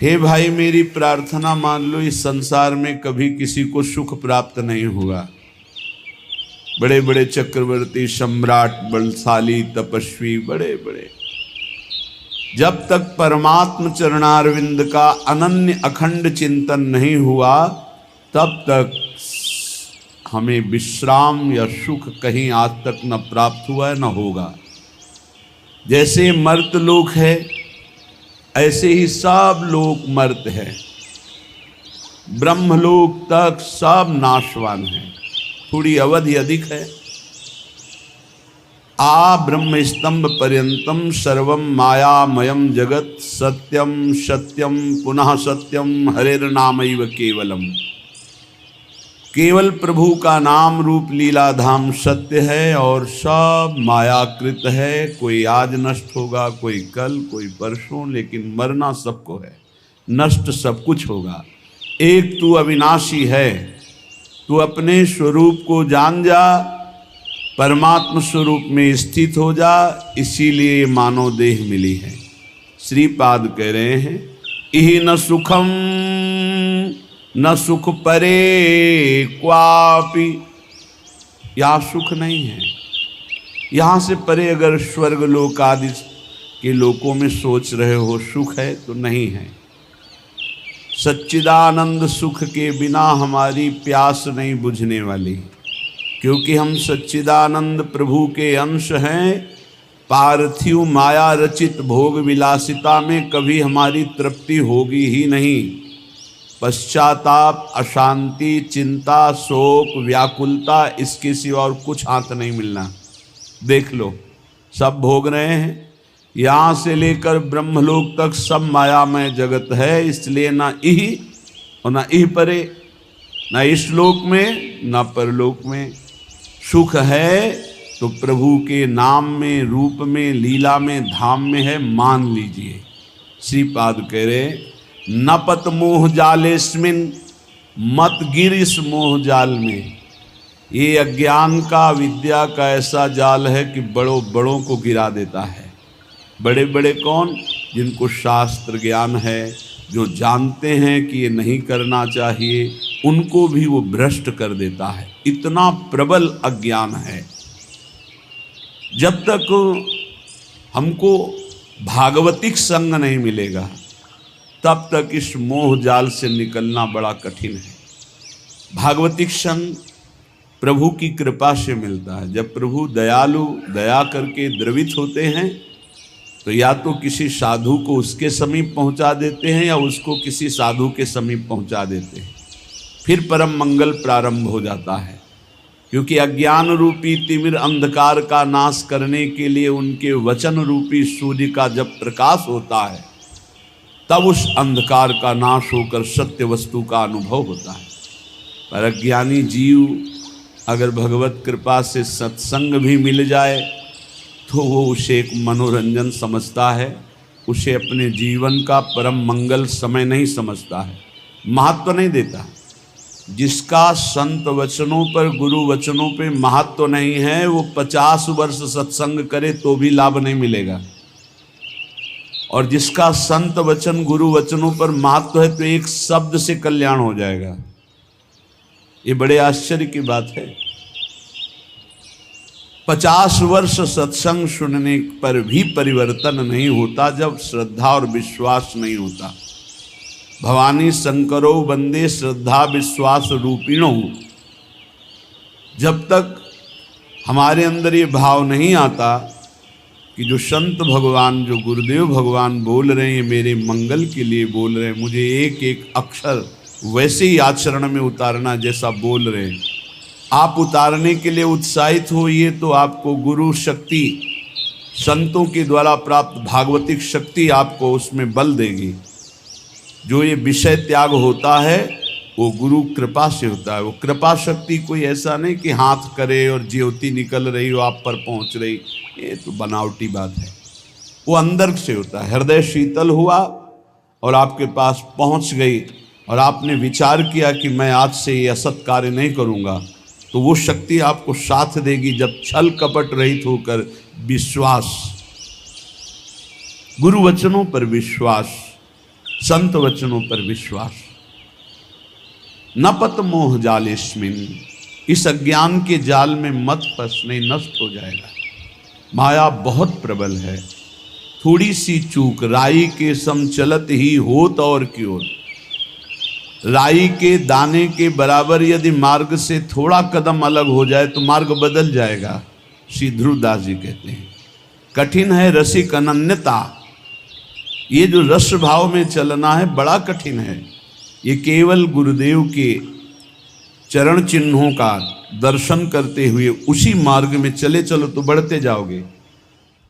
हे भाई मेरी प्रार्थना मान लो, इस संसार में कभी किसी को सुख प्राप्त नहीं हुआ। बड़े बड़े चक्रवर्ती, सम्राट, बलशाली, तपस्वी, बड़े बड़े, जब तक परमात्म चरणारविंद का अनन्य अखंड चिंतन नहीं हुआ तब तक हमें विश्राम या सुख कहीं आज तक न प्राप्त हुआ है न होगा। जैसे मर्त लोक है ऐसे ही सब लोग मर्त है। ब्रह्मलोक तक सब नाशवान है, थोड़ी अवधि अधिक है। आ ब्रह्म स्तंभ पर्यंतम सर्वम मायामयम जगत सत्यम सत्यम पुनः सत्यम हरेर्नामैव केवलम। केवल प्रभु का नाम रूप लीला धाम सत्य है और सब मायाकृत है। कोई आज नष्ट होगा, कोई कल, कोई परसों, लेकिन मरना सबको है, नष्ट सब कुछ होगा। एक तू अविनाशी है, तू अपने स्वरूप को जान जा, परमात्म स्वरूप में स्थित हो जा, इसीलिए मानव देह मिली है। श्रीपाद कह रहे हैं इहि न सुखम न सुख परे क्वापि। यहाँ सुख नहीं है। यहाँ से परे अगर स्वर्ग लोक आदि के लोकों में सोच रहे हो सुख है तो नहीं है। सच्चिदानंद सुख के बिना हमारी प्यास नहीं बुझने वाली, क्योंकि हम सच्चिदानंद प्रभु के अंश हैं। पार्थिव माया रचित भोग विलासिता में कभी हमारी तृप्ति होगी ही नहीं। पश्चाताप, अशांति, चिंता, शोक, व्याकुलता, इसके सिवा और कुछ हाथ नहीं मिलना। देख लो सब भोग रहे हैं। यहाँ से लेकर ब्रह्मलोक तक सब मायामय जगत है। इसलिए ना इह और ना इह परे, ना इस लोक में ना परलोक में। सुख है तो प्रभु के नाम में, रूप में, लीला में, धाम में है, मान लीजिए। श्रीपाद कह रहे न पत मोह जालेस्मिन, मत गिर इस मोह जाल में। ये अज्ञान का, विद्या का ऐसा जाल है कि बड़ों बड़ों को गिरा देता है। बड़े बड़े कौन? जिनको शास्त्र ज्ञान है, जो जानते हैं कि ये नहीं करना चाहिए, उनको भी वो भ्रष्ट कर देता है। इतना प्रबल अज्ञान है। जब तक हमको भागवतिक संग नहीं मिलेगा तब तक इस मोह जाल से निकलना बड़ा कठिन है। भागवतिक संग प्रभु की कृपा से मिलता है। जब प्रभु दयालु, दया करके द्रवित होते हैं तो या तो किसी साधु को उसके समीप पहुंचा देते हैं या उसको किसी साधु के समीप पहुंचा देते हैं। फिर परम मंगल प्रारंभ हो जाता है, क्योंकि अज्ञान रूपी तिमिर अंधकार का नाश करने के लिए उनके वचन रूपी सूर्य का जब प्रकाश होता है तब उस अंधकार का नाश होकर सत्य वस्तु का अनुभव होता है। पर अज्ञानी जीव अगर भगवत कृपा से सत्संग भी मिल जाए तो वो उसे एक मनोरंजन समझता है, उसे अपने जीवन का परम मंगल समय नहीं समझता है, महत्व नहीं देता। जिसका संत वचनों पर, गुरु वचनों पे महत्व नहीं है, वो 50 वर्ष सत्संग करे तो भी लाभ नहीं मिलेगा। और जिसका संत वचन, गुरु वचनों पर महत्व है तो एक शब्द से कल्याण हो जाएगा। ये बड़े आश्चर्य की बात है। 50 वर्ष सत्संग सुनने पर भी परिवर्तन नहीं होता जब श्रद्धा और विश्वास नहीं होता। भवानी शंकरो वंदे श्रद्धा विश्वास रूपिणो। जब तक हमारे अंदर ये भाव नहीं आता कि जो संत भगवान, जो गुरुदेव भगवान बोल रहे हैं मेरे मंगल के लिए बोल रहे हैं, मुझे एक एक अक्षर वैसे ही आचरण में उतारना जैसा बोल रहे हैं, आप उतारने के लिए उत्साहित होइए तो आपको गुरु शक्ति, संतों के द्वारा प्राप्त भागवतिक शक्ति आपको उसमें बल देगी। जो ये विषय त्याग होता है वो गुरु कृपा से होता है। वो कृपा शक्ति कोई ऐसा नहीं कि हाथ करे और ज्योति निकल रही हो आप पर पहुंच रही, ये तो बनावटी बात है। वो अंदर से होता है। हृदय शीतल हुआ और आपके पास पहुंच गई और आपने विचार किया कि मैं आज से ये असत कार्य नहीं करूँगा, तो वो शक्ति आपको साथ देगी। जब छल कपट रहित होकर विश्वास, गुरु वचनों पर विश्वास, संत वचनों पर विश्वास। न पत मोह जालेस्मिन, इस अज्ञान के जाल में मत फंस, नहीं नष्ट हो जाएगा। माया बहुत प्रबल है। थोड़ी सी चूक राई के सम चलत ही होत और क्यों। राई के दाने के बराबर यदि मार्ग से थोड़ा कदम अलग हो जाए तो मार्ग बदल जाएगा। श्री ध्रुवदास जी कहते हैं कठिन है रसिक अनन्यता। ये जो रस भाव में चलना है बड़ा कठिन है। ये केवल गुरुदेव के चरण चिन्हों का दर्शन करते हुए उसी मार्ग में चले चलो तो बढ़ते जाओगे।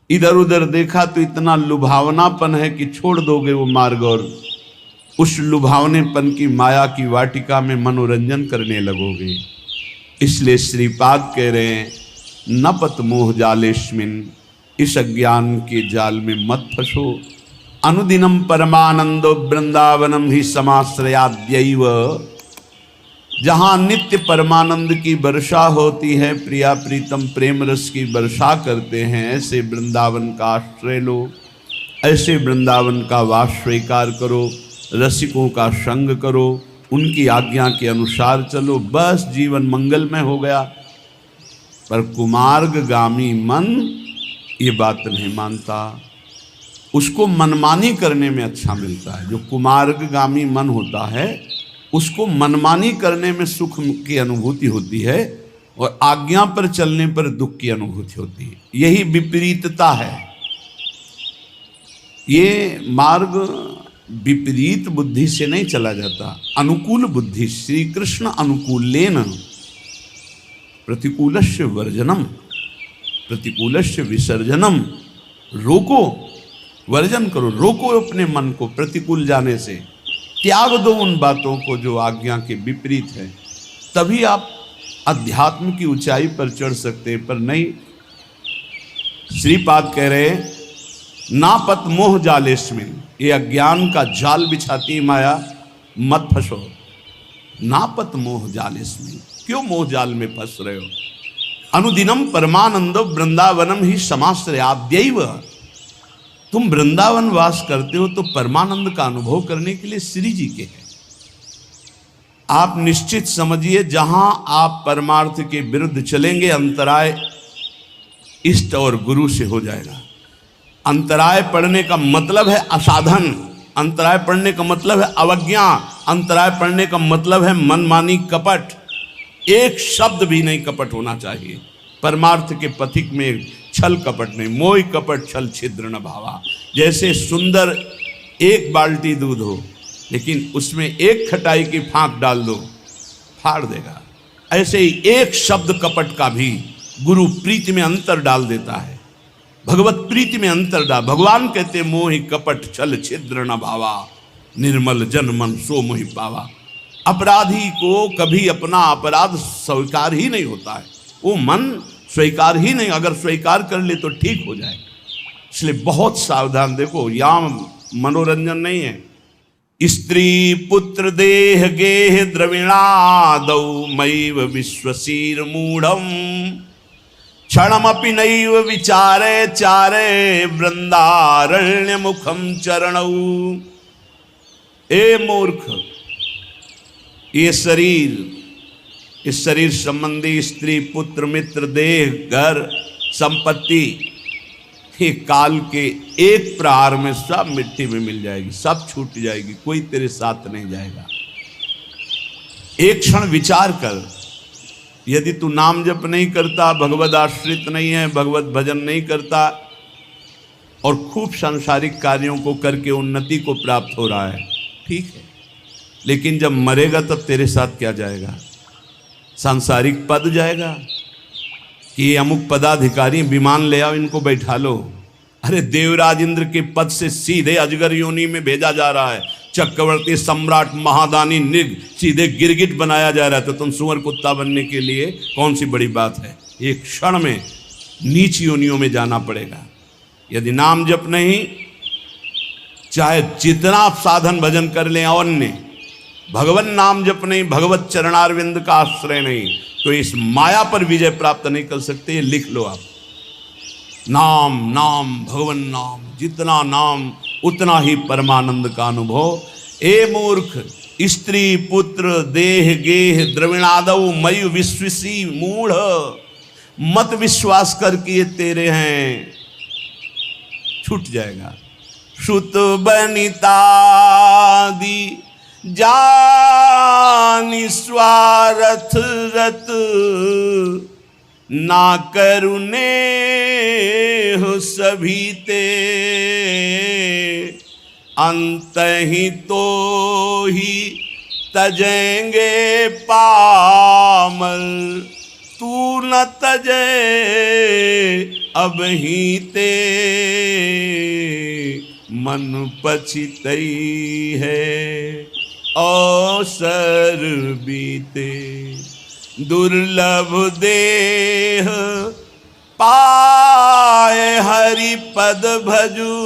इधर उधर देखा तो इतना लुभावनापन है कि छोड़ दोगे वो मार्ग और उस लुभावनेपन की माया की वाटिका में मनोरंजन करने लगोगे। इसलिए श्रीपाद कह रहे हैं न पत मोह जालेस्मिन, इस अज्ञान के जाल में मत फंसो। अनुदिनम परमानंदो वृंदावनम ही समाश्रयाद्यैव, जहाँ नित्य परमानंद की वर्षा होती है, प्रिया प्रीतम प्रेम रस की वर्षा करते हैं, ऐसे वृंदावन का आश्रय लो, ऐसे वृंदावन का वास स्वीकार करो, रसिकों का संग करो, उनकी आज्ञा के अनुसार चलो, बस जीवन मंगलमय हो गया। पर कुमार्गगामी मन ये बात नहीं मानता, उसको मनमानी करने में अच्छा मिलता है। जो कुमार्गगामी मन होता है उसको मनमानी करने में सुख की अनुभूति होती है और आज्ञा पर चलने पर दुख की अनुभूति होती है। यही विपरीतता है। ये मार्ग विपरीत बुद्धि से नहीं चला जाता, अनुकूल बुद्धि। श्री कृष्ण अनुकूलेन प्रतिकूलस्य वर्जनम प्रतिकूलस्य विसर्जनम। रोको, वर्जन करो, रोको अपने मन को प्रतिकूल जाने से, त्याग दो उन बातों को जो आज्ञा के विपरीत है, तभी आप अध्यात्म की ऊंचाई पर चढ़ सकते हैं। पर नहीं, श्रीपाद कह रहे ना पत मोह जालेस्मिन, ये अज्ञान का जाल बिछाती माया, मत फंसो। ना पत मोह जालेस्मिन, क्यों मोह जाल में फंस रहे हो। अनुदिनम परमानंदो वृंदावनम ही समाश्रयाद्यैव, तुम वृंदावन वास करते हो तो परमानंद का अनुभव करने के लिए श्री जी के हैं। आप निश्चित समझिए जहां आप परमार्थ के विरुद्ध चलेंगे अंतराय इष्ट और गुरु से हो जाएगा। अंतराय पड़ने का मतलब है असाधन, अंतराय पड़ने का मतलब है अवज्ञा, अंतराय पड़ने का मतलब है मनमानी कपट। एक शब्द भी नहीं कपट होना चाहिए। परमार्थ के पथिक में छल कपट नहीं, मोह कपट छल छिद्र न भावा। जैसे सुंदर एक बाल्टी दूध हो लेकिन उसमें एक खटाई की फांक डाल दो, फाड़ देगा। ऐसे ही एक शब्द कपट का भी गुरु प्रीति में अंतर डाल देता है, भगवत प्रीति में अंतर डाल। भगवान कहते मोहि कपट छल छिद्र न भावा, निर्मल जन मन सो मोहि पावा। अपराधी को कभी अपना अपराध स्वीकार ही नहीं होता है, वो मन स्वीकार ही नहीं, अगर स्वीकार कर ले तो ठीक हो जाए। इसलिए बहुत सावधान। देखो यहाँ मनोरंजन नहीं है। स्त्री पुत्र देह गेह द्रविणादौ मैव विश्वसीर मूढ़म, क्षणमपि नैव विचारे चारे वृंदारण्य मुखम चरणौ। ए मूर्ख, ये शरीर, इस शरीर संबंधी स्त्री पुत्र मित्र देह घर संपत्ति, ये काल के एक प्रहार में सब मिट्टी में मिल जाएगी, सब छूट जाएगी, कोई तेरे साथ नहीं जाएगा। एक क्षण विचार कर, यदि तू नाम जप नहीं करता, भगवत आश्रित नहीं है, भगवत भजन नहीं करता और खूब सांसारिक कार्यों को करके उन्नति को प्राप्त हो रहा है, ठीक है, लेकिन जब मरेगा तब तेरे साथ क्या जाएगा? सांसारिक पद जाएगा कि अमुक पदाधिकारी विमान ले आओ, इनको बैठा लो। अरे देवराज इंद्र के पद से सीधे अजगर योनि में भेजा जा रहा है, चक्रवर्ती सम्राट महादानी निग सीधे गिरगिट बनाया जा रहा है, तो तुम सुअर कुत्ता बनने के लिए कौन सी बड़ी बात है? एक क्षण में नीच योनियों में जाना पड़ेगा। यदि नाम जप नहीं, चाहे जितना साधन भजन कर लें और ने, भगवान नाम जप नहीं, भगवत चरणारविंद का आश्रय नहीं, तो इस माया पर विजय प्राप्त नहीं कर सकते। ये लिख लो आप। नाम नाम भगवान नाम, जितना नाम उतना ही परमानंद का अनुभव। ए मूर्ख, स्त्री पुत्र देह गेह द्रविणादव मयु विश्वसी मूढ़, मत विश्वास कर कि ये तेरे हैं, छूट जाएगा। श्रुत बनितादि जानि स्वार्थ रत, ना करुणे हो सभी ते, अंत ही तो ही तजेंगे पामल, तू न तजे अब ही ते, मन पछितई है अवसर बीते, दुर्लभ देह पाए हरि पद भजू,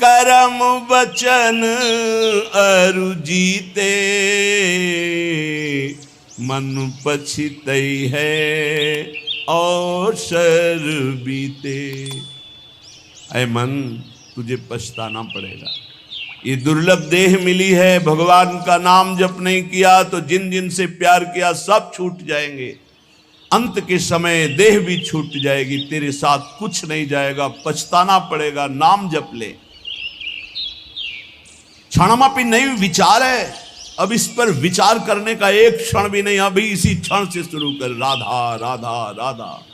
करम वचन अरु जीते, मन पछितई है अवसर बीते। ऐ मन, तुझे पछताना पड़ेगा। ये दुर्लभ देह मिली है, भगवान का नाम जप नहीं किया तो जिन जिन से प्यार किया सब छूट जाएंगे। अंत के समय देह भी छूट जाएगी, तेरे साथ कुछ नहीं जाएगा, पछताना पड़ेगा। नाम जप ले। क्षणमापि नहीं विचार है, अब इस पर विचार करने का एक क्षण भी नहीं, अभी इसी क्षण से शुरू कर। राधा राधा राधा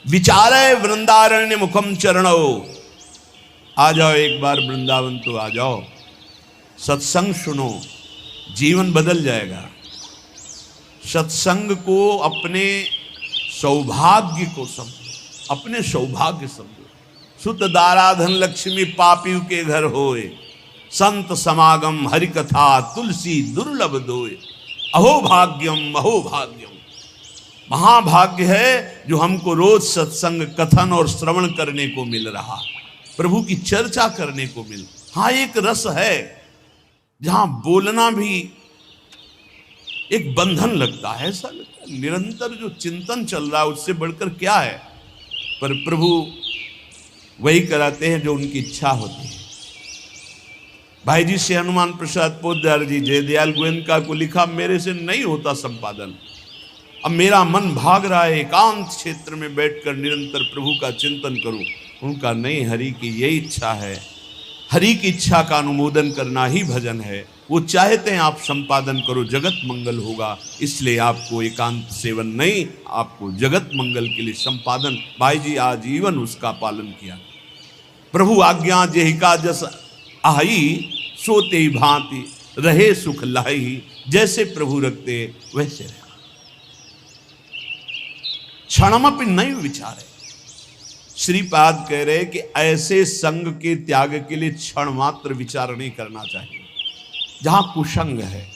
विचार है। वृंदारण्य मुखम चरणो, आ जाओ एक बार वृंदावन तो आ जाओ, सत्संग सुनो, जीवन बदल जाएगा। सत्संग को अपने सौभाग्य को समझो, अपने सौभाग्य समझो। सुत दाराधन लक्ष्मी पापियों के घर होए, संत समागम हरि कथा तुलसी दुर्लभ दोए। अहो भाग्यम अहो भाग्यम, महाभाग्य है जो हमको रोज सत्संग कथन और श्रवण करने को मिल रहा, प्रभु की चर्चा करने को मिल। हाँ, एक रस है जहां बोलना भी एक बंधन लगता है, ऐसा लगता है निरंतर जो चिंतन चल रहा है उससे बढ़कर क्या है। पर प्रभु वही कराते हैं जो उनकी इच्छा होती है। भाई जी से हनुमान प्रसाद पोद्दार जी जयदयाल गोयनका को लिखा, मेरे से नहीं होता संपादन, अब मेरा मन भाग रहा है, एकांत क्षेत्र में बैठकर निरंतर प्रभु का चिंतन करूं। उनका नहीं, हरि की यही इच्छा है, हरि की इच्छा का अनुमोदन करना ही भजन है। वो चाहते हैं आप संपादन करो, जगत मंगल होगा, इसलिए आपको एकांत सेवन नहीं, आपको जगत मंगल के लिए संपादन। भाई जी आजीवन उसका पालन किया। प्रभु आज्ञा जेहिका जस आई, सोते भांति रहे सुख लाई, जैसे प्रभु रखते वैसे रहे। क्षणमपि नहीं विचार है। श्रीपाद कह रहे कि ऐसे संग के त्याग के लिए क्षण मात्र विचार नहीं करना चाहिए जहां कुसंग है।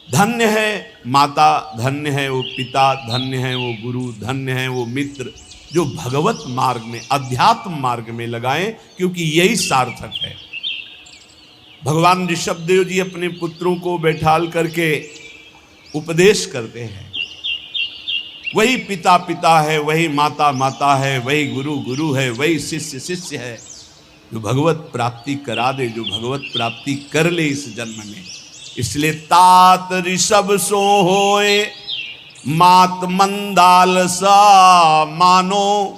धन्य है माता, धन्य है वो पिता, धन्य है वो गुरु, धन्य है वो मित्र जो भगवत मार्ग में, अध्यात्म मार्ग में लगाएं, क्योंकि यही सार्थक है। भगवान ऋषभदेव जी अपने पुत्रों को बैठाल करके उपदेश करते हैं। वही पिता पिता है, वही माता माता है, वही गुरु गुरु है, वही शिष्य शिष्य है, जो भगवत प्राप्ति करा दे, जो भगवत प्राप्ति कर ले इस जन्म में। इसलिए तात ऋषभ सो होए, मात मंदाल सा मानो,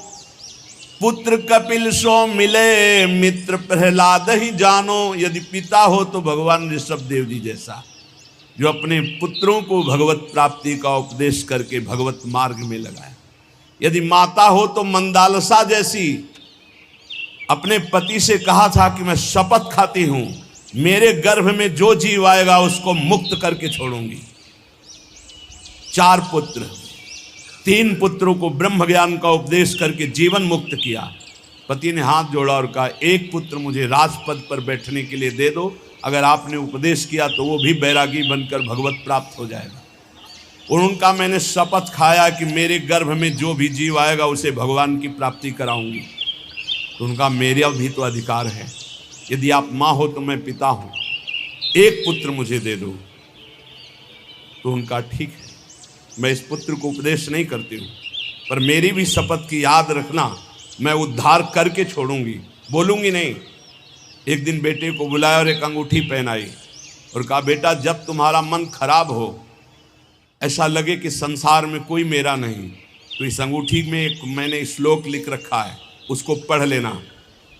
पुत्र कपिल सो मिले, मित्र प्रहलाद ही जानो। यदि पिता हो तो भगवान ऋषभदेव जी जैसा, जो अपने पुत्रों को भगवत प्राप्ति का उपदेश करके भगवत मार्ग में लगाया। यदि माता हो तो मंदालसा जैसी, अपने पति से कहा था कि मैं शपथ खाती हूं, मेरे गर्भ में जो जीव आएगा उसको मुक्त करके छोड़ूंगी। 4 पुत्र, 3 पुत्रों को ब्रह्म ज्ञान का उपदेश करके जीवन मुक्त किया। पति ने हाथ जोड़ा और कहा, एक पुत्र मुझे राजपद पर बैठने के लिए दे दो, अगर आपने उपदेश किया तो वो भी बैरागी बनकर भगवत प्राप्त हो जाएगा। और उनका मैंने शपथ खाया कि मेरे गर्भ में जो भी जीव आएगा उसे भगवान की प्राप्ति कराऊंगी। तो उनका मेरा भी तो अधिकार है, यदि आप माँ हो तो मैं पिता हूँ, एक पुत्र मुझे दे दो। तो उनका ठीक है, मैं इस पुत्र को उपदेश नहीं करती हूँ, पर मेरी भी शपथ की याद रखना, मैं उद्धार करके छोड़ूंगी, बोलूंगी नहीं। एक दिन बेटे को बुलाया और एक अंगूठी पहनाई और कहा, बेटा जब तुम्हारा मन खराब हो, ऐसा लगे कि संसार में कोई मेरा नहीं, तो इस अंगूठी में एक मैंने श्लोक लिख रखा है, उसको पढ़ लेना।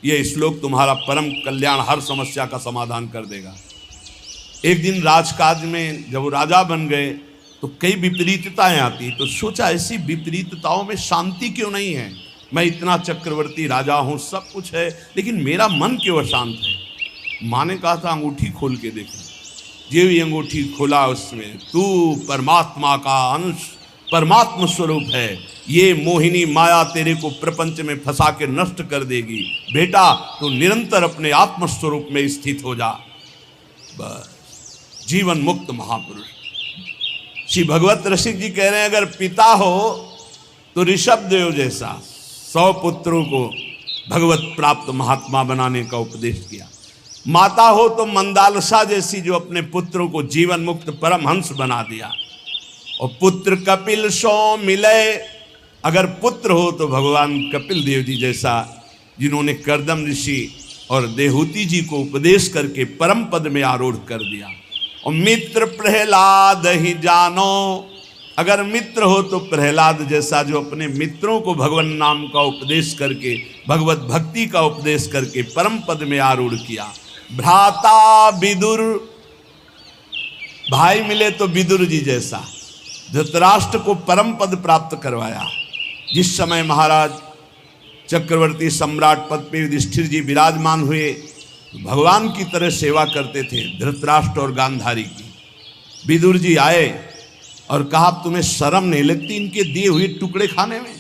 ये श्लोक तुम्हारा परम कल्याण, हर समस्या का समाधान कर देगा। एक दिन राजकाज में जब वो राजा बन गए तो कई विपरीतताएं आती, तो सोचा ऐसी विपरीतताओं में शांति क्यों नहीं है। मैं इतना चक्रवर्ती राजा हूँ, सब कुछ है, लेकिन मेरा मन क्यों अशांत है। माँ ने कहा था अंगूठी खोल के देखो। ये भी अंगूठी खोला, उसमें तू परमात्मा का अंश, परमात्मा स्वरूप है। ये मोहिनी माया तेरे को प्रपंच में फंसा के नष्ट कर देगी। बेटा तो निरंतर अपने आत्म स्वरूप में स्थित हो जा। बस जीवन मुक्त महापुरुष। श्री भगवत रसिक जी कह रहे हैं, अगर पिता हो तो ऋषभ देव जैसा 100 पुत्रों को भगवत प्राप्त महात्मा बनाने का उपदेश किया। माता हो तो मंदालसा जैसी, जो अपने पुत्रों को जीवन मुक्त परमहंस बना दिया। और पुत्र कपिल सो मिले, अगर पुत्र हो तो भगवान कपिल देव जी जैसा, जिन्होंने कर्दम ऋषि और देहूति जी को उपदेश करके परम पद में आरूढ़ कर दिया। और मित्र प्रहलाद ही जानो, अगर मित्र हो तो प्रहलाद जैसा, जो अपने मित्रों को भगवान नाम का उपदेश करके, भगवत भक्ति का उपदेश करके परम पद में आरूढ़ किया। भ्राता विदुर, भाई मिले तो विदुर जी जैसा, धृतराष्ट्र को परम पद प्राप्त करवाया। जिस समय महाराज चक्रवर्ती सम्राट पद पे युधिष्ठिर जी विराजमान हुए, भगवान की तरह सेवा करते थे धृतराष्ट्र और गांधारी की। विदुर जी आए और कहा, तुम्हें शर्म नहीं लगती इनके दिए हुए टुकड़े खाने में।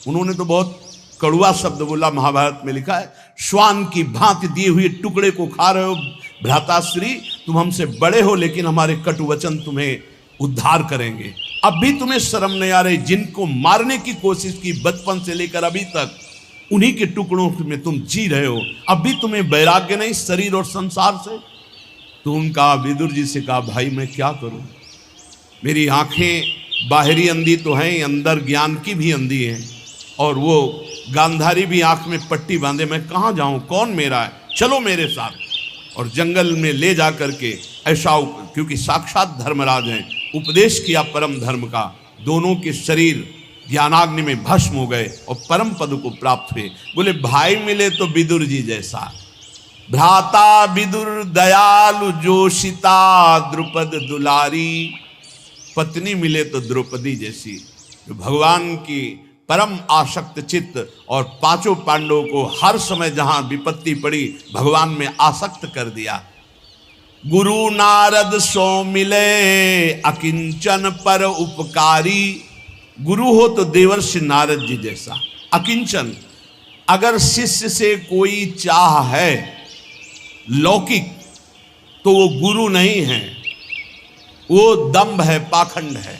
उन्होंने तो बहुत कड़वा शब्द बोला, महाभारत में लिखा है, श्वान की भांति दिए हुए टुकड़े को खा रहे हो भ्राताश्री, तुम हमसे बड़े हो, लेकिन हमारे कटु वचन तुम्हें उद्धार करेंगे। अब भी तुम्हें शर्म नहीं आ रही, जिनको मारने की कोशिश की बचपन से लेकर अभी तक, उन्हीं के टुकड़ों में तुम जी रहे हो। अब भी तुम्हें वैराग्य नहीं शरीर और संसार से। तो उनका विदुर जी से कहा, भाई मैं क्या करूं, मेरी आंखें बाहरी अंधी तो हैं, अंदर ज्ञान की भी अंधी हैं, और वो गांधारी भी आंख में पट्टी बांधे, मैं कहाँ जाऊं, कौन मेरा है, चलो मेरे साथ। और जंगल में ले जा करके ऐसा, क्योंकि साक्षात धर्मराज हैं, उपदेश किया परम धर्म का। दोनों के शरीर ज्ञानाग्नि में भस्म हो गए और परम पद को प्राप्त हुए। बोले भाई मिले तो विदुर जी जैसा, भ्राता विदुर दयालु जोशिता द्रुपद दुलारी, पत्नी मिले तो द्रौपदी जैसी, जो भगवान की परम आसक्त चित्त, और पांचों पांडवों को हर समय जहां विपत्ति पड़ी भगवान में आसक्त कर दिया। गुरु नारद सो मिले अकिंचन पर उपकारी, गुरु हो तो देवर्षि नारद जी जैसा। अकिंचन, अगर शिष्य से कोई चाह है लौकिक, तो वो गुरु नहीं है, वो दंभ है, पाखंड है।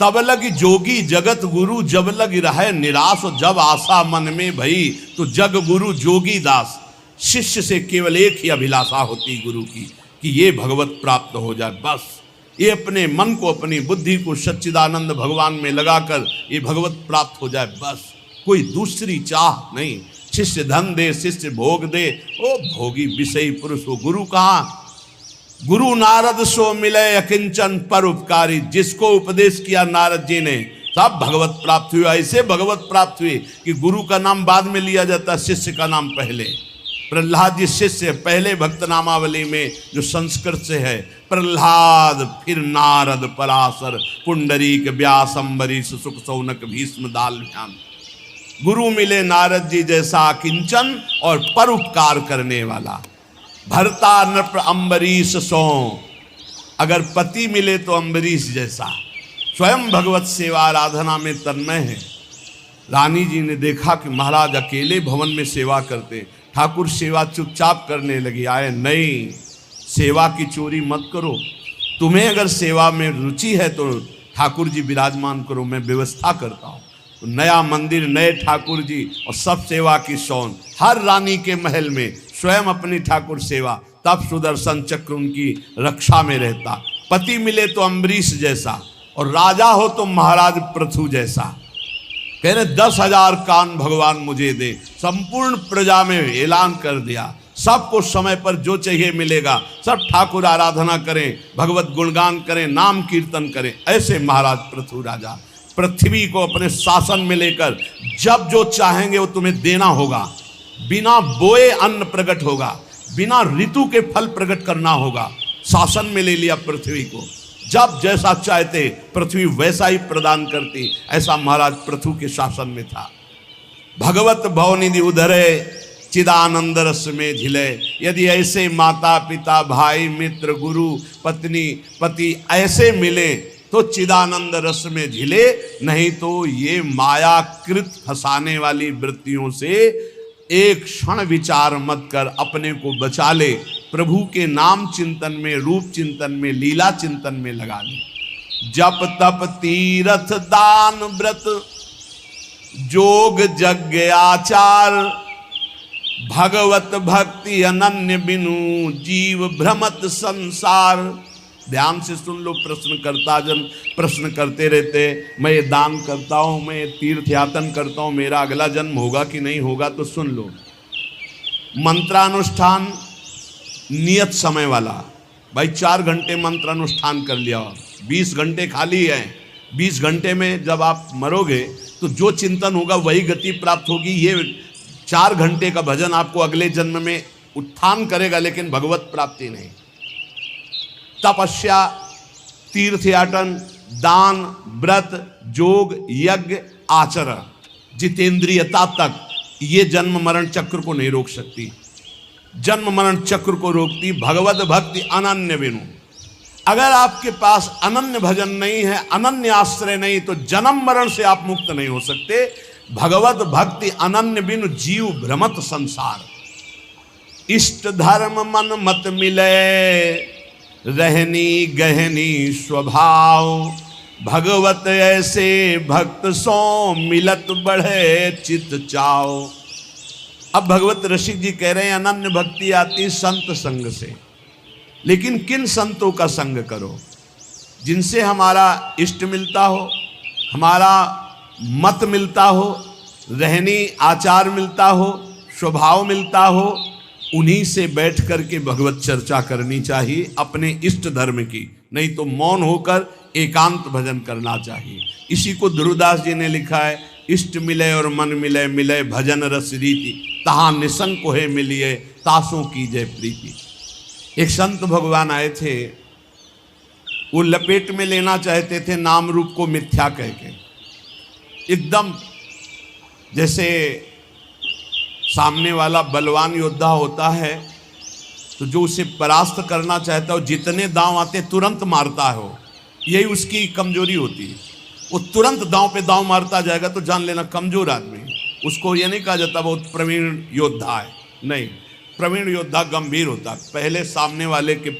तब लग जोगी जगत गुरु, जब लग रहे निराश, जब आशा मन में भई, तो जग गुरु जोगी दास। शिष्य से केवल एक ही अभिलाषा होती गुरु की, कि ये भगवत प्राप्त हो जाए। बस ये अपने मन को, अपनी बुद्धि को सच्चिदानंद भगवान में लगाकर ये भगवत प्राप्त हो जाए, बस कोई दूसरी चाह नहीं। शिष्य धन दे, शिष्य भोग दे, ओ भोगी विषयी पुरुष हो। गुरु कहाँ? गुरु नारद सो मिले अकिंचन पर उपकारी, जिसको उपदेश किया नारद जी ने सब भगवत प्राप्त हुआ। ऐसे भगवत प्राप्त हुए कि गुरु का नाम बाद में लिया जाता, शिष्य का नाम पहले। प्रहलाद जी शिष्य, पहले भक्त नामावली में जो संस्कृत से है, प्रहलाद, फिर नारद, पराशर, पुंडरीक, व्यास, अम्बरीश, सुख, सौनक, भीष्म, दाल्भ्याम। गुरु मिले नारद जी जैसा किंचन और परोपकार करने वाला। भरता नृप अम्बरीश सो, अगर पति मिले तो अम्बरीश जैसा, स्वयं भगवत सेवा आराधना में तन्मय है। रानी जी ने देखा कि महाराज अकेले भवन में सेवा करते, ठाकुर सेवा चुपचाप करने लगी। आए, नहीं, सेवा की चोरी मत करो, तुम्हें अगर सेवा में रुचि है तो ठाकुर जी विराजमान करो, मैं व्यवस्था करता हूँ। तो नया मंदिर, नए ठाकुर जी और सब सेवा की शौन, हर रानी के महल में स्वयं अपनी ठाकुर सेवा, तब सुदर्शन चक्र उनकी रक्षा में रहता। पति मिले तो अम्बरीश जैसा, और राजा हो तो महाराज पृथु जैसा। कह रहे 10,000 कान भगवान मुझे दे। संपूर्ण प्रजा में ऐलान कर दिया, सबको समय पर जो चाहिए मिलेगा। सब ठाकुर आराधना करें, भगवत गुणगान करें, नाम कीर्तन करें। ऐसे महाराज पृथु राजा पृथ्वी को अपने शासन में लेकर जब जो चाहेंगे वो तुम्हें देना होगा। बिना बोए अन्न प्रकट होगा, बिना ऋतु के फल प्रकट करना होगा। शासन में ले लिया पृथ्वी को, जब जैसा चाहते पृथ्वी वैसा ही प्रदान करती। ऐसा महाराज पृथु के शासन में था। भगवत भवनिधि उधरे चिदानंद रस में झिले। यदि ऐसे माता पिता भाई मित्र गुरु पत्नी पति ऐसे मिले तो चिदानंद रस में झिले, नहीं तो ये मायाकृत फंसाने वाली वृत्तियों से एक क्षण विचार मत कर अपने को बचा ले। प्रभु के नाम चिंतन में, रूप चिंतन में, लीला चिंतन में लगा ले। जप तप तीर्थ दान व्रत जोग यज्ञ आचार, भगवत भक्ति अनन्य बिनु जीव भ्रमत संसार। ध्यान से सुन लो, प्रश्नकर्ता जन प्रश्न करते रहते, मैं ये दान करता हूँ, मैं तीर्थ यातन करता हूँ, मेरा अगला जन्म होगा कि नहीं होगा? तो सुन लो, मंत्रानुष्ठान नियत समय वाला। भाई 4 घंटे मंत्रानुष्ठान कर लिया, 20 घंटे खाली है। 20 घंटे में जब आप मरोगे तो जो चिंतन होगा वही गति प्राप्त होगी। ये 4 घंटे का भजन आपको अगले जन्म में उत्थान करेगा, लेकिन भगवत प्राप्ति नहीं। तपस्या, तीर्थयाटन, दान, व्रत, जोग, यज्ञ, आचरण, जितेंद्रियता तक ये जन्म मरण चक्र को नहीं रोक सकती। जन्म मरण चक्र को रोकती भगवत भक्ति अनन्य बिनु। अगर आपके पास अनन्य भजन नहीं है, अनन्य आश्रय नहीं, तो जन्म मरण से आप मुक्त नहीं हो सकते। भगवत भक्ति अनन्य बिनु जीव भ्रमत संसार। इष्ट धर्म मन मत मिले, रहनी गहनी स्वभाव, भगवत ऐसे भक्त सो मिलत बढ़े चित चाओ। अब भगवत रसिक जी कह रहे हैं अनन्य भक्ति आती संत संग से, लेकिन किन संतों का संग करो? जिनसे हमारा इष्ट मिलता हो, हमारा मत मिलता हो, रहनी आचार मिलता हो, स्वभाव मिलता हो, उन्हीं से बैठ करके भगवत चर्चा करनी चाहिए अपने इष्ट धर्म की। नहीं तो मौन होकर एकांत भजन करना चाहिए। इसी को ध्रुवदास जी ने लिखा है, इष्ट मिले और मन मिले, मिले भजन रस रीति, तहाँ निसंग कोहे मिलिए, तासों की जय प्रीति। एक संत भगवान आए थे, वो लपेट में लेना चाहते थे नाम रूप को मिथ्या कह के। एकदम जैसे सामने वाला बलवान योद्धा होता है तो जो उसे परास्त करना चाहता है, जितने दांव आते तुरंत मारता हो, यही उसकी कमजोरी होती है। वो तुरंत दांव पे दांव मारता जाएगा तो जान लेना कमजोर आदमी। उसको ये नहीं कहा जाता बहुत प्रवीण योद्धा है, नहीं। प्रवीण योद्धा गंभीर होता है, पहले सामने वाले के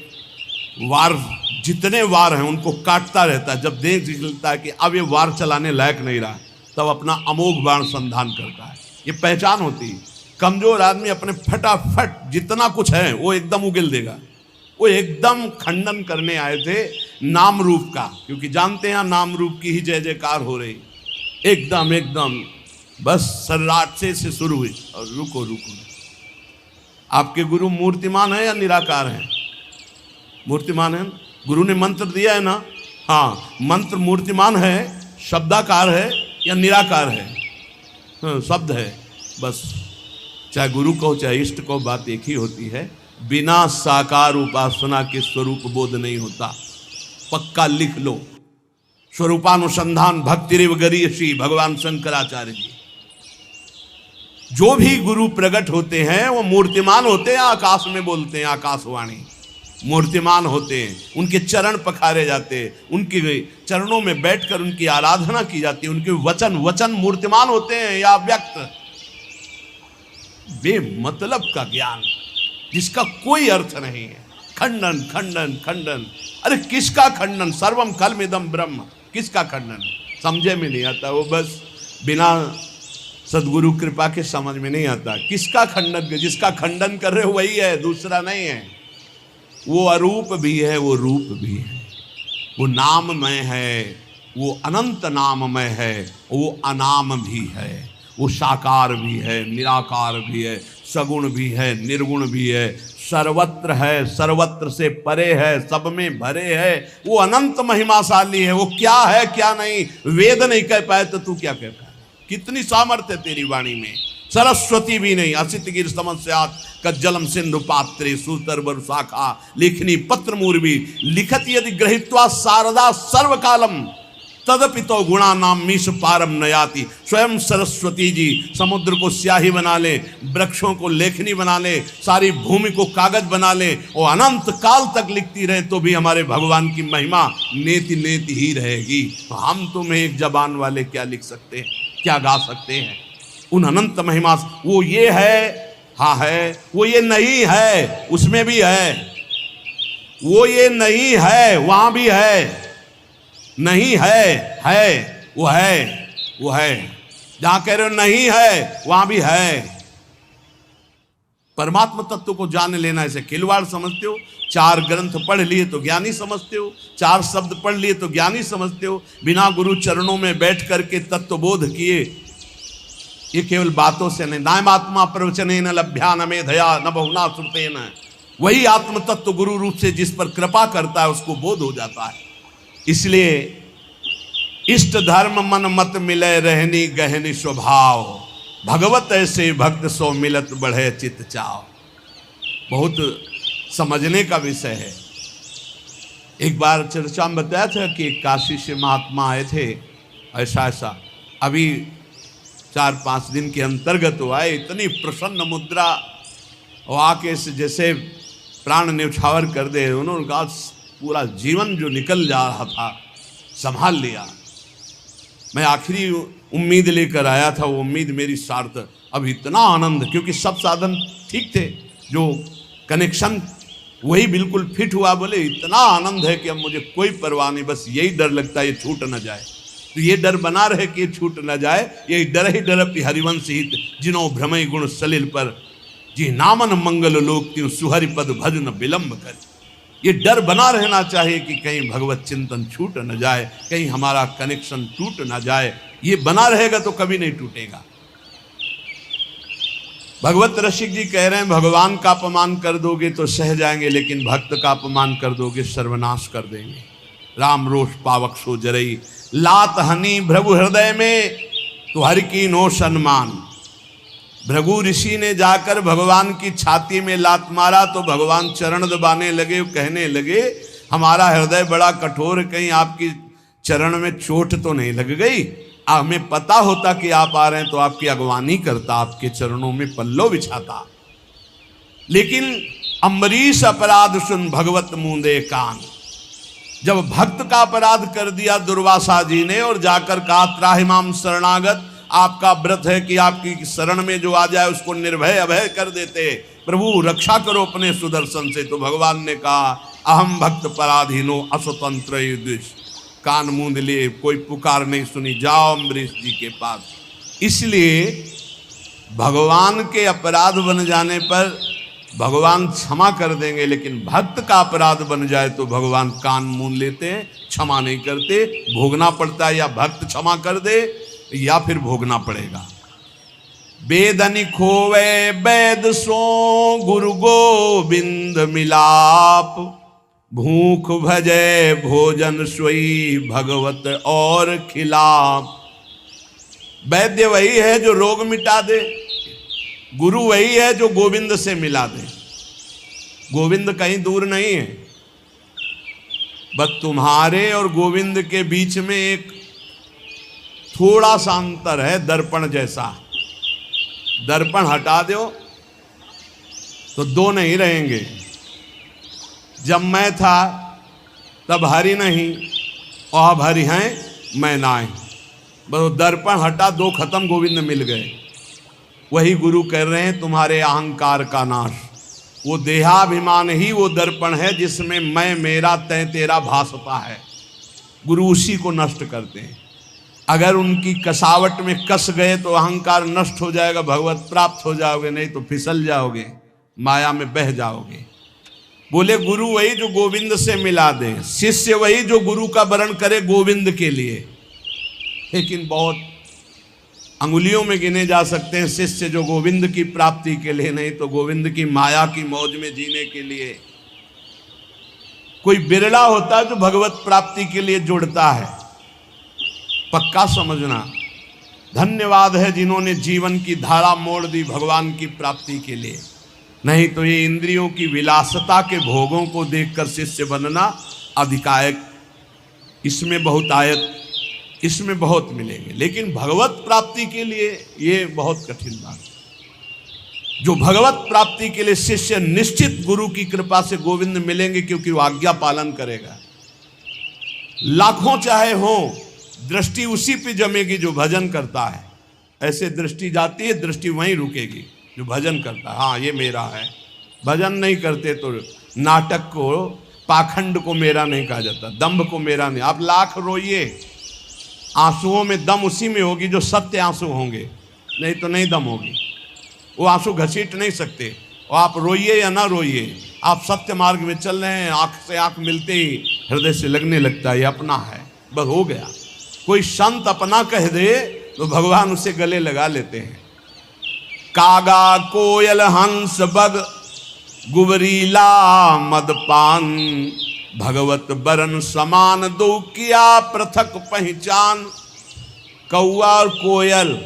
वार, जितने वार हैं उनको काटता रहता है। जब देख निकलता है कि अब ये वार चलाने लायक नहीं रहा, तब अपना अमोघ बाण संधान करता है। ये पहचान होती है। कमजोर आदमी अपने फटाफट जितना कुछ है वो एकदम उगल देगा। वो एकदम खंडन करने आए थे नाम रूप का, क्योंकि जानते हैं नाम रूप की ही जय जयकार हो रही। एकदम बस सर्राटे से शुरू हुई और रुको। आपके गुरु मूर्तिमान है या निराकार है? मूर्तिमान है। गुरु ने मंत्र दिया है ना, हाँ, मंत्र मूर्तिमान है, शब्दाकार है या निराकार है? हाँ, शब्द है बस। चाहे गुरु कहो चाहे इष्ट कहो, बात एक ही होती है। बिना साकार उपासना के स्वरूप बोध नहीं होता। पक्का लिख लो, स्वरूपानुसंधान भक्तिरेव गरीयसी, भगवान शंकराचार्य जी। जो भी गुरु प्रकट होते हैं वो मूर्तिमान होते हैं, आकाश में बोलते हैं, आकाशवाणी मूर्तिमान होते हैं। उनके चरण पखारे जाते हैं, उनके चरणों में बैठकर उनकी आराधना की जाती है। उनके वचन मूर्तिमान होते हैं या व्यक्त। बेमतलब का ज्ञान जिसका कोई अर्थ नहीं है। खंडन। अरे किसका खंडन? सर्वम खल्मिदम ब्रह्म। किसका खंडन? समझे में नहीं आता। वो बस बिना सदगुरु कृपा के समझ में नहीं आता। किसका खंडन? जिसका खंडन कर रहे हो वही है, दूसरा नहीं है। वो अरूप भी है, वो रूप भी है, वो नाममय है, वो अनंत नाममय है, वो अनाम भी है, वो साकार भी है, निराकार भी है, सगुण भी है, निर्गुण भी है, सर्वत्र है, सर्वत्र से परे है, सब में भरे है, वो अनंत महिमाशाली है। वो क्या है क्या नहीं वेद नहीं कह पाए तो तू क्या कह पाए? कितनी सामर्थ्य है तेरी वाणी में। सरस्वती भी नहीं, असित गिर समस्यात कज्जलम सिंधु पात्रे सूतर बर शाखा लेखनी पत्र मूर्वी लिखत यदि ग्रहित्वा शारदा सर्वकालम तदपि तो गुणा नाम मीश पारम नयाति। स्वयं सरस्वती जी समुद्र को स्याही बना ले, वृक्षों को लेखनी बना ले, सारी भूमि को कागज बना ले और अनंत काल तक लिखती रहे तो भी हमारे भगवान की महिमा नेति नेति ही रहेगी। हम तुम्हें एक जबान वाले क्या लिख सकते हैं, क्या गा सकते हैं उन अनंत महिमा। वो ये है, हाँ है, वो ये नहीं है, उसमें भी है, वो ये नहीं है, वहां भी है, नहीं है, वो है, वो है, जहां कह रहे हो नहीं है वहां भी है। परमात्मा तत्व को जान लेना ऐसे खिलवाड़ समझते हो? 4 ग्रंथ पढ़ लिए तो ज्ञानी समझते हो, 4 शब्द पढ़ लिए तो ज्ञानी समझते हो, बिना गुरु चरणों में बैठ करके तत्वबोध किए ये केवल बातों से नहीं। नायम आत्मा प्रवचने न लभ्या न मेधया न बहुना श्रुते न, वही आत्म तत्व गुरु रूप से जिस पर कृपा करता है उसको बोध हो जाता है। इसलिए इष्ट धर्म मन मत मिले रहनी गहनी स्वभाव, भगवत ऐसे भक्त सो मिलत बढ़े चित चाव। बहुत समझने का विषय है। एक बार चर्चा में बताया था कि काशी से महात्मा आए थे, ऐसा ऐसा अभी 4-5 दिन के अंतर्गत वो आए, इतनी प्रसन्न मुद्रा और आके जैसे प्राण न्यौछावर कर दे। उन्होंने कहा पूरा जीवन जो निकल जा रहा था संभाल लिया। मैं आखिरी उम्मीद लेकर आया था, वो उम्मीद मेरी सार्थक। अब इतना आनंद, क्योंकि सब साधन ठीक थे, जो कनेक्शन वही बिल्कुल फिट हुआ। बोले इतना आनंद है कि अब मुझे कोई परवाह नहीं, बस यही डर लगता है ये छूट न जाए। तो ये डर बना रहे कि ये छूट न जाए, ये डर ही डर अपनी हरिवंश हित जिनो भ्रमय गुण सलिल पर जी नामन मंगल लोक त्यों सुहरि पद भजन विलंब कर। ये डर बना रहना चाहिए कि कहीं भगवत चिंतन छूट न जाए, कहीं हमारा कनेक्शन टूट न जाए। ये बना रहेगा तो कभी नहीं टूटेगा। भगवत रसिक जी कह रहे हैं भगवान का अपमान कर दोगे तो सह जाएंगे, लेकिन भक्त का अपमान कर दोगे सर्वनाश कर देंगे। राम रोष पावक सो जरई लात हनी भृगु हृदय में तो हर की नो सम्मान। भृगु ऋषि ने जाकर भगवान की छाती में लात मारा तो भगवान चरण दबाने लगे, कहने लगे हमारा हृदय बड़ा कठोर, कहीं आपकी चरण में चोट तो नहीं लग गई। हमें पता होता कि आप आ रहे हैं तो आपकी अगवानी करता, आपके चरणों में पल्लो बिछाता। लेकिन अम्बरीश अपराध सुन भगवत मूंदे कान। जब भक्त का अपराध कर दिया दुर्वासा जी ने और जाकर कहा त्राहिमाम शरणागत, आपका व्रत है कि आपकी शरण में जो आ जाए उसको निर्भय अभय कर देते, प्रभु रक्षा करो अपने सुदर्शन से। तो भगवान ने कहा अहम भक्त पराधीनो अस्वतंत्र युधिष्ठ। कान मूंद लिए, कोई पुकार नहीं सुनी, जाओ अम्बरीश जी के पास। इसलिए भगवान के अपराध बन जाने पर भगवान क्षमा कर देंगे, लेकिन भक्त का अपराध बन जाए तो भगवान कान मूंद लेते हैं, क्षमा नहीं करते। भोगना पड़ता है, या भक्त क्षमा कर दे या फिर भोगना पड़ेगा। बेदनि खोवे बैद सो गुरु गोविंद मिलाप, भूख भजे भोजन सोई भगवत और खिलाप। वैद्य वही है जो रोग मिटा दे, गुरु वही है जो गोविंद से मिला दे। गोविंद कहीं दूर नहीं है, बस तुम्हारे और गोविंद के बीच में एक थोड़ा सा अंतर है, दर्पण जैसा। दर्पण हटा दो तो दो नहीं रहेंगे। जब मैं था तब हरि नहीं और अब हरि हैं मैं नाय। बस दर्पण हटा, दो खत्म, गोविंद मिल गए। वही गुरु कह रहे हैं तुम्हारे अहंकार का नाश। वो देहाभिमान ही वो दर्पण है जिसमें मैं मेरा तय तेरा भासता है। गुरु उसी को नष्ट करते हैं। अगर उनकी कसावट में कस गए तो अहंकार नष्ट हो जाएगा, भगवत प्राप्त हो जाओगे, नहीं तो फिसल जाओगे, माया में बह जाओगे। बोले गुरु वही जो गोविंद से मिला दे, शिष्य वही जो गुरु का वरण करे गोविंद के लिए। लेकिन बहुत अंगुलियों में गिने जा सकते हैं शिष्य जो गोविंद की प्राप्ति के लिए, नहीं तो गोविंद की माया की मौज में जीने के लिए। कोई बिरला होता है जो भगवत प्राप्ति के लिए जुड़ता है, पक्का समझना। धन्यवाद है जिन्होंने जीवन की धारा मोड़ दी भगवान की प्राप्ति के लिए, नहीं तो ये इंद्रियों की विलासता के भोगों को देखकर शिष्य बनना अधिकायक, इसमें बहुत आयत, इसमें बहुत मिलेंगे। लेकिन भगवत प्राप्ति के लिए ये बहुत कठिन बात है। जो भगवत प्राप्ति के लिए शिष्य निश्चित गुरु की कृपा से गोविंद मिलेंगे, क्योंकि वो आज्ञा पालन करेगा। लाखों चाहे हो, दृष्टि उसी पे जमेगी जो भजन करता है। ऐसे दृष्टि जाती है, दृष्टि वहीं रुकेगी जो भजन करता है। हाँ ये मेरा है, भजन नहीं करते तो नाटक को, पाखंड को मेरा नहीं कहा जाता, दंभ को मेरा नहीं। आप लाख रोइए, आंसुओं में दम उसी में होगी जो सत्य आंसू होंगे, नहीं तो नहीं दम होगी। वो आंसू घसीट नहीं सकते। और आप रोइए या ना रोइए, आप सत्य मार्ग में चल रहे हैं, आंख से आंख मिलते ही हृदय से लगने लगता है ये अपना है, बस हो गया। कोई संत अपना कह दे तो भगवान उसे गले लगा लेते हैं। कागा कोयल हंस बग गुबरीला मदपान, भगवत बरन समान दो किया पृथक पहचान। कौआ और कोयल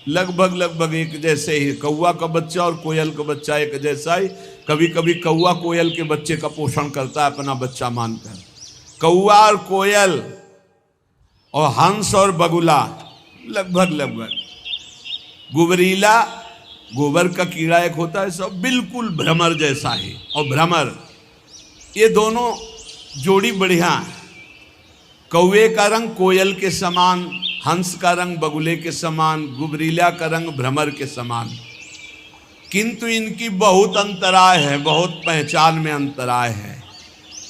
लगभग एक जैसे ही, कौआ का बच्चा और कोयल का बच्चा एक जैसा ही। कभी कभी कौआ कोयल के बच्चे का पोषण करता है अपना बच्चा मानकर। कौआ और कोयल और हंस और बगुला लगभग। गुबरीला, गोबर का कीड़ा एक होता है, सब बिल्कुल भ्रमर जैसा ही। और भ्रमर, ये दोनों जोड़ी बढ़िया है। कौवे का रंग कोयल के समान, हंस का रंग बगुले के समान, गुबरीला का रंग भ्रमर के समान। किंतु इनकी बहुत अंतराय है, बहुत पहचान में अंतराय है।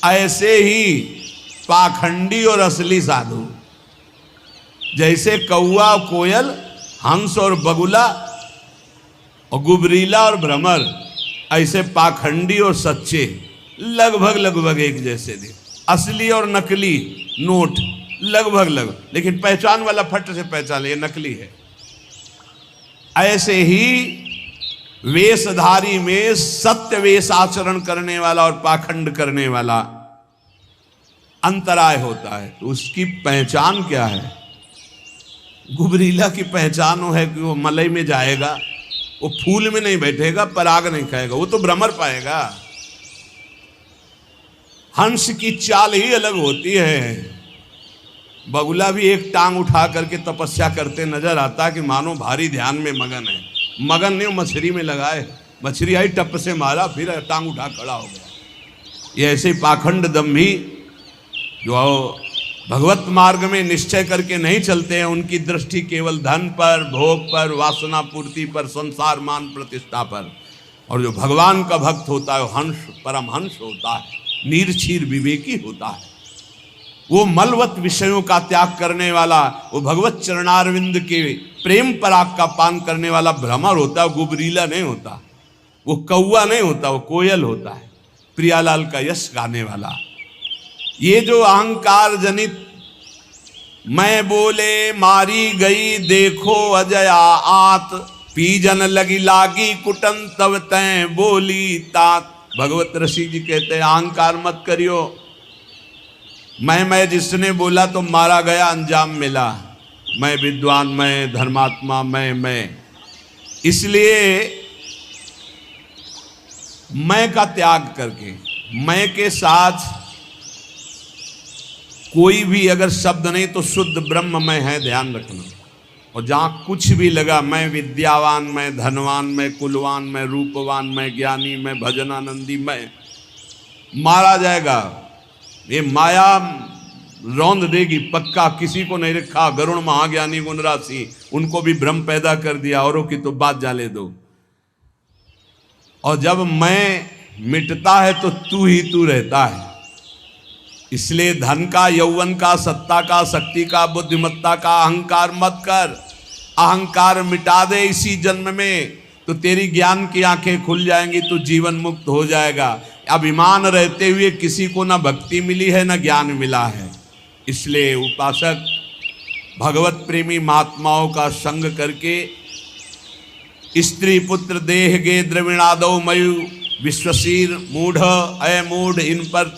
ऐसे ही पाखंडी और असली साधु, जैसे कौआ कोयल, हंस और बगुला और गुबरीला और भ्रमर, ऐसे पाखंडी और सच्चे लगभग एक जैसे थे। असली और नकली नोट लगभग, लेकिन पहचान वाला फट से पहचान ले ये नकली है। ऐसे ही वेशधारी में सत्य वेश आचरण करने वाला और पाखंड करने वाला अंतराय होता है। तो उसकी पहचान क्या है? गुबरीला की पहचान वो है कि वो मलई में जाएगा, वो फूल में नहीं बैठेगा, पराग नहीं खाएगा, वो तो भ्रमर पाएगा। हंस की चाल ही अलग होती है। बगुला भी एक टांग उठा करके तपस्या करते नजर आता है कि मानो भारी ध्यान में मगन है। मगन नहीं, मछली में लगाए, मछली आई टप से मारा, फिर टांग उठा खड़ा हो गया। ये ऐसे पाखंड दम्भी जो भगवत मार्ग में निश्चय करके नहीं चलते हैं, उनकी दृष्टि केवल धन पर, भोग पर, वासना पूर्ति पर, संसार मान प्रतिष्ठा पर। और जो भगवान का भक्त होता है वो हंस, परम हंस होता है, नीरछीर विवेकी होता है। वो मलवत विषयों का त्याग करने वाला, वो भगवत चरणारविंद के प्रेम पराग का पान करने वाला भ्रमर होता है। गुबरीला नहीं होता, वो कौआ नहीं होता, वो कोयल होता है, प्रियालाल का यश गाने वाला। ये जो अहंकार जनित मैं बोले मारी गई देखो अजया आत, पीजन लगी लागी कुटन तब तय बोली तात। भगवत ऋषि जी कहते हैं अहंकार मत करियो, मैं जिसने बोला तो मारा गया, अंजाम मिला। मैं विद्वान, मैं धर्मात्मा, मैं। इसलिए मैं का त्याग करके, मैं के साथ कोई भी अगर शब्द नहीं तो शुद्ध ब्रह्म में है, ध्यान रखना। और जहाँ कुछ भी लगा, मैं विद्यावान, मैं धनवान, मैं कुलवान, मैं रूपवान, मैं ज्ञानी, मैं भजनानंदी, मैं, मारा जाएगा। ये माया रौंद देगी पक्का। किसी को नहीं रखा, गरुण महाज्ञानी गुण राशि, उनको भी भ्रम पैदा कर दिया, औरों की तो बात जाले दो। और जब मैं मिटता है तो तू ही तू रहता है। इसलिए धन का, यौवन का, सत्ता का, शक्ति का, बुद्धिमत्ता का अहंकार मत कर। अहंकार मिटा दे इसी जन्म में तो तेरी ज्ञान की आंखें खुल जाएंगी, तू जीवन मुक्त हो जाएगा। अभिमान रहते हुए किसी को ना भक्ति मिली है ना ज्ञान मिला है। इसलिए उपासक भगवत प्रेमी महात्माओं का संग करके स्त्री पुत्र देह गे द्रविणादो मयु विश्वशीर मूढ़ अय मूढ़, इन पर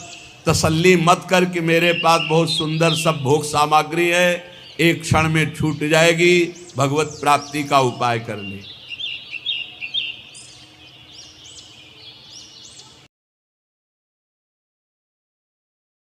तसल्ली मत कर कि मेरे पास बहुत सुंदर सब भोग सामग्री है, एक क्षण में छूट जाएगी, भगवत प्राप्ति का उपाय कर ले।